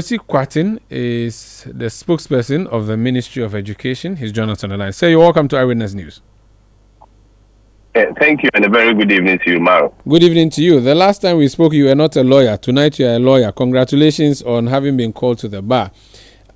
Mercy Kwatin is the spokesperson of the Ministry of Education. He's joined us on the line. Sir, you're welcome to Eyewitness News. Thank you, and a very good evening to you, Maro. Good evening to you. The last time we spoke, you were not a lawyer. Tonight, you are a lawyer. Congratulations on having been called to the bar.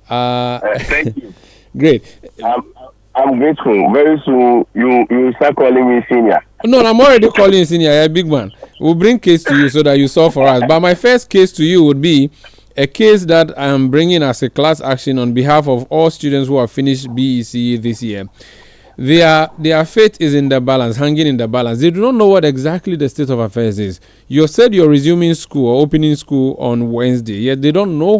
Thank you. Great. I'm grateful. Very soon, you start calling me senior. No, I'm already calling you senior. You're a big man. We'll bring case to you so that you solve for us. But my first case to you would be a case that I am bringing as a class action on behalf of all students who have finished BECE this year. Their fate is in the balance, hanging in the balance. They do not know what exactly the state of affairs is. You said you're resuming school or opening school on Wednesday, yet they don't know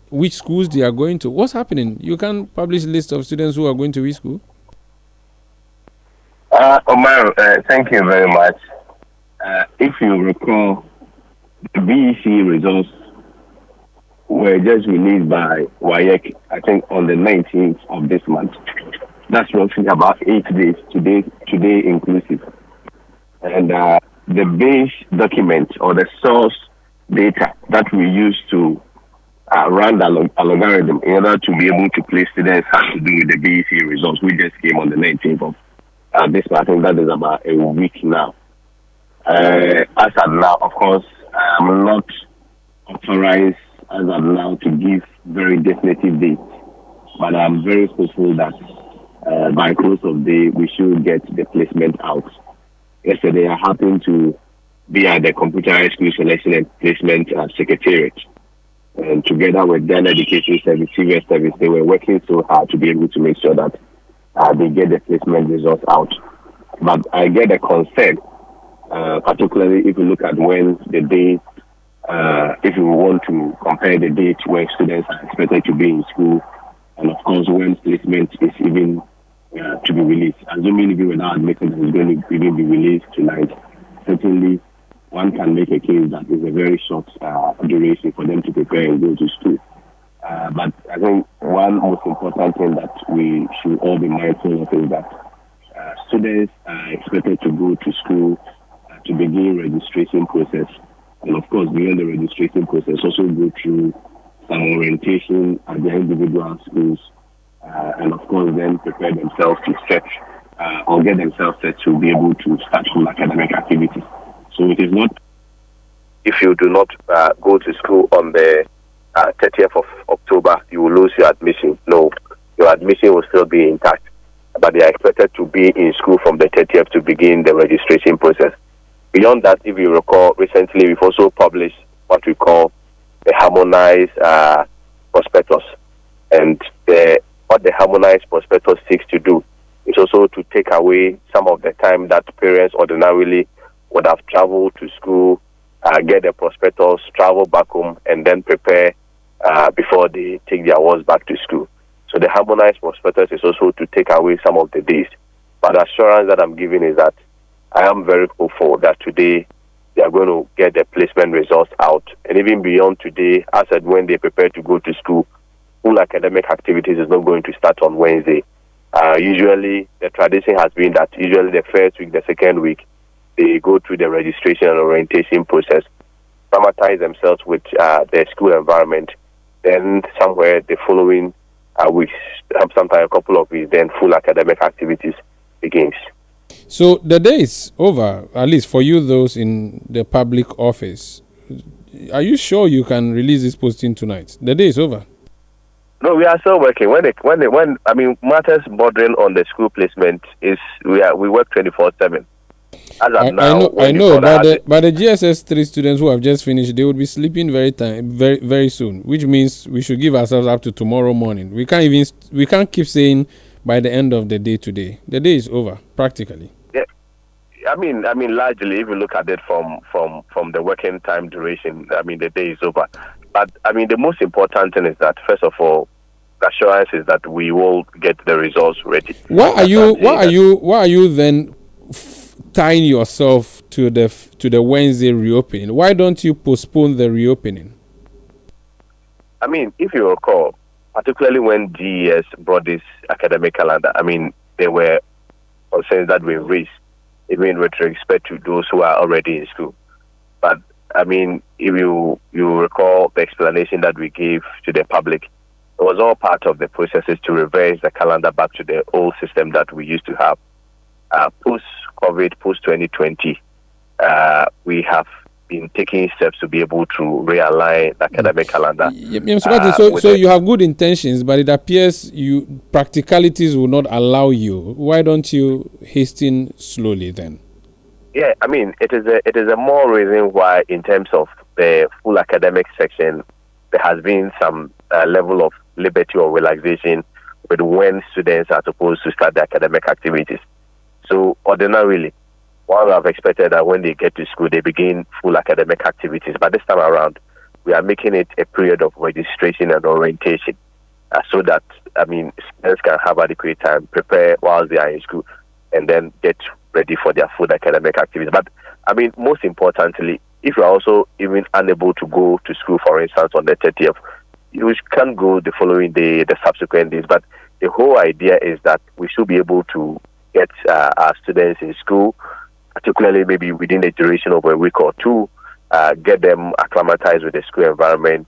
which schools they are going to. What's happening? You can publish a list of students who are going to which school? Omar, thank you very much. If you recall, the BEC results were just released by WAEC, I think on the 19th of this month. That's roughly about 8 days, today inclusive. And the base document or the source data that we use to run the algorithm in order to be able to place students has to do with the BEC results. We just came on the 19th of this month. I think that is about a week now. As of now, of course, I'm not authorized as of now to give very definitive dates, but I'm very hopeful that by close of day we should get the placement out. Yesterday, I happened to be at the Computerized School Selection and Placement Secretariat, and together with Ghana Education Service, Civil Service, they were working so hard to be able to make sure that they get the placement results out. But I get a concern, particularly if you look at when the date, if you want to compare the date where students are expected to be in school, and of course when placement is even to be released. Assuming even without admitting that it's going to even be released tonight, certainly one can make a case that it's a very short duration for them to prepare and go to school. But I think one most important thing that we should all be mindful of is that students are expected to go to school to begin registration process. And of course, beyond the registration process, also go through some orientation at their individual schools. And of course, then prepare themselves to set or get themselves set to be able to start full academic activities. So it is not, if you do not go to school on the 30th of October, you will lose your admission. No, your admission will still be intact. But they are expected to be in school from the 30th to begin the registration process. Beyond that, if you recall, recently we've also published what we call the harmonized prospectus. And what the harmonized prospectus seeks to do is also to take away some of the time that parents ordinarily would have traveled to school, get the prospectus, travel back home, and then prepare before they take their awards back to school. So the harmonized prospectus is also to take away some of the days. But the assurance that I'm giving is that I am very hopeful that today they are going to get the placement results out. And even beyond today, as at when they prepare to go to school, full academic activities is not going to start on Wednesday. Usually, the tradition has been that usually the first week, the second week, they go through the registration and orientation process, familiarize themselves with their school environment. Then somewhere the following weeks, sometimes a couple of weeks, then full academic activities begins. So the day is over, at least for you, those in the public office. Are you sure you can release this posting tonight? The day is over. No, we are still working. When matters bordering on the school placement is we work 24/7. I know, but the GSS 3 students who have just finished, they would be sleeping very soon, which means we should give ourselves up to tomorrow morning. We can't keep saying by the end of the day today. The day is over, practically. Yeah, I mean, largely, if you look at it from the working time duration, the day is over. But the most important thing is that first of all, the assurance is that we will get the results ready. Why are you then tying yourself to the Wednesday reopening? Why don't you postpone the reopening? If you recall, particularly when GES brought this academic calendar, there were concerns that were raised, even with respect to those who are already in school. But I mean, if you recall the explanation that we gave to the public, it was all part of the processes to reverse the calendar back to the old system that we used to have. Post-COVID, post-2020, we have been taking steps to be able to realign the academic calendar. So you have good intentions, but it appears practicalities will not allow you. Why don't you hasten slowly then? Yeah, I mean, it is a more reason why, in terms of the full academic section, there has been some level of liberty or relaxation with when students are supposed to start their academic activities. So ordinarily, one would have expected that when they get to school, they begin full academic activities. But this time around, we are making it a period of registration and orientation, so that, I mean, students can have adequate time, prepare while they are in school, and then get ready for their full academic activities. But, I mean, most importantly, if you are also even unable to go to school, for instance, on the 30th, you can go the following day, the subsequent days. But the whole idea is that we should be able to get our students in school, particularly maybe within the duration of a week or two, get them acclimatized with the school environment,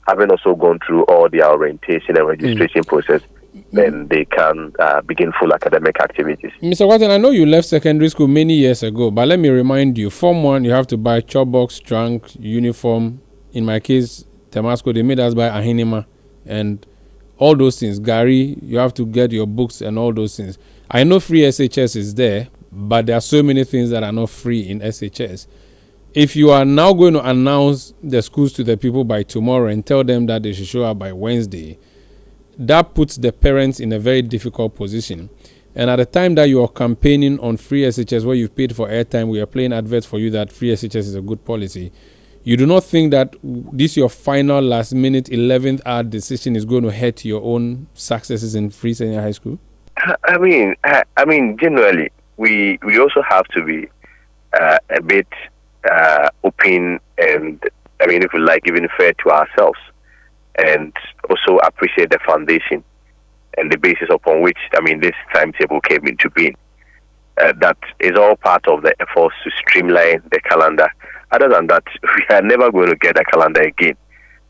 having also gone through all the orientation and registration process, then they can begin full academic activities. Mr. Watson, I know you left secondary school many years ago, but let me remind you, Form 1, you have to buy chop box, trunk, uniform. In my case, Temasco, they made us buy ahinima and all those things. Gary, you have to get your books and all those things. I know free SHS is there, but there are so many things that are not free in SHS. If you are now going to announce the schools to the people by tomorrow and tell them that they should show up by Wednesday, that puts the parents in a very difficult position. And at the time that you are campaigning on free SHS, where you've paid for airtime, we are playing adverts for you that free SHS is a good policy. You do not think that this your final last-minute 11th hour decision is going to hurt your own successes in free senior high school? I mean, generally, we also have to be a bit open and, I mean, if you like, even fair to ourselves, and also appreciate the foundation and the basis upon which, I mean, this timetable came into being. That is all part of the efforts to streamline the calendar. Other than that, we are never going to get a calendar again.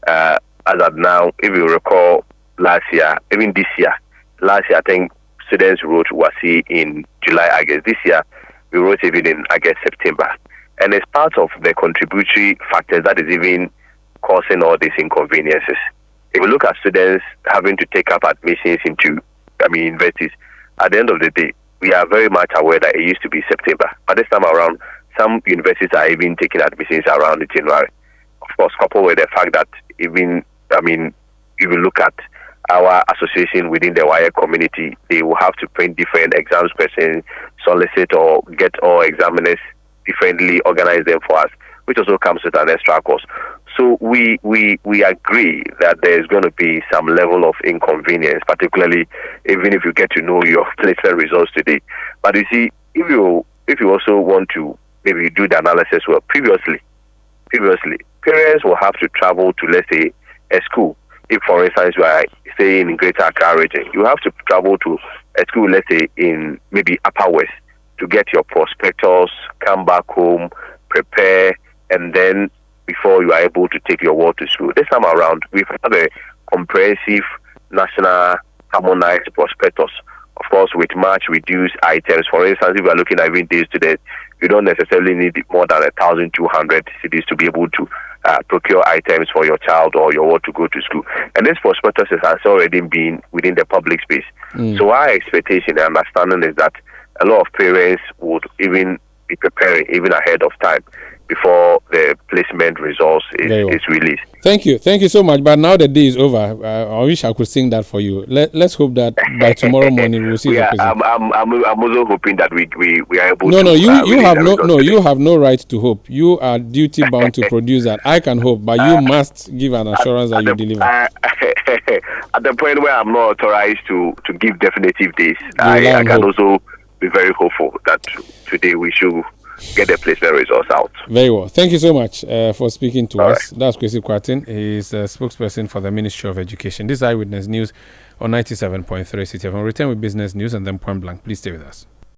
As of now, if you recall last year, even this year, last year I think students wrote WASI in July, August. This year, we wrote even in August, September. And it's part of the contributory factors that is even causing all these inconveniences. If you look at students having to take up admissions into, universities, at the end of the day, we are very much aware that it used to be September. But this time around, some universities are even taking admissions around January. Of course, coupled with the fact that even, if you look at our association within the wire community, they will have to print different exams questions, solicit or get all examiners differently, organize them for us, which also comes with an extra cost. So we agree that there is going to be some level of inconvenience, particularly even if you get to know your placement results today. But you see, if you also want to maybe do the analysis well, previously, parents will have to travel to, let's say, a school. If, for instance, you are staying in Greater Accra region, you have to travel to a school, let's say, in maybe Upper West to get your prospectus, come back home, prepare, and then before you are able to take your ward to school. This time around, we've had a comprehensive national harmonized prospectus, of course, with much reduced items. For instance, if you are looking at even days today, you don't necessarily need more than 1,200 cities to be able to procure items for your child or your ward to go to school. And this prospectus has already been within the public space. So our expectation and understanding is that a lot of parents would even be preparing even ahead of time before the placement results is released. Thank you so much. But now the day is over. I wish I could sing that for you. Let's hope that by tomorrow morning we'll see the president. I'm also hoping that we are able to. You you have no right to hope. You are duty bound to produce that. I can hope, but you must give an assurance that you deliver. At the point where I'm not authorized to give definitive days, I can also be very hopeful that today we should get the placement results out. Very well. Thank you so much for speaking to us. Right. That's Kwesi Kwatin. He's a spokesperson for the Ministry of Education. This is Eyewitness News on 97.3 CTF. I'll return with business news and then point blank. Please stay with us.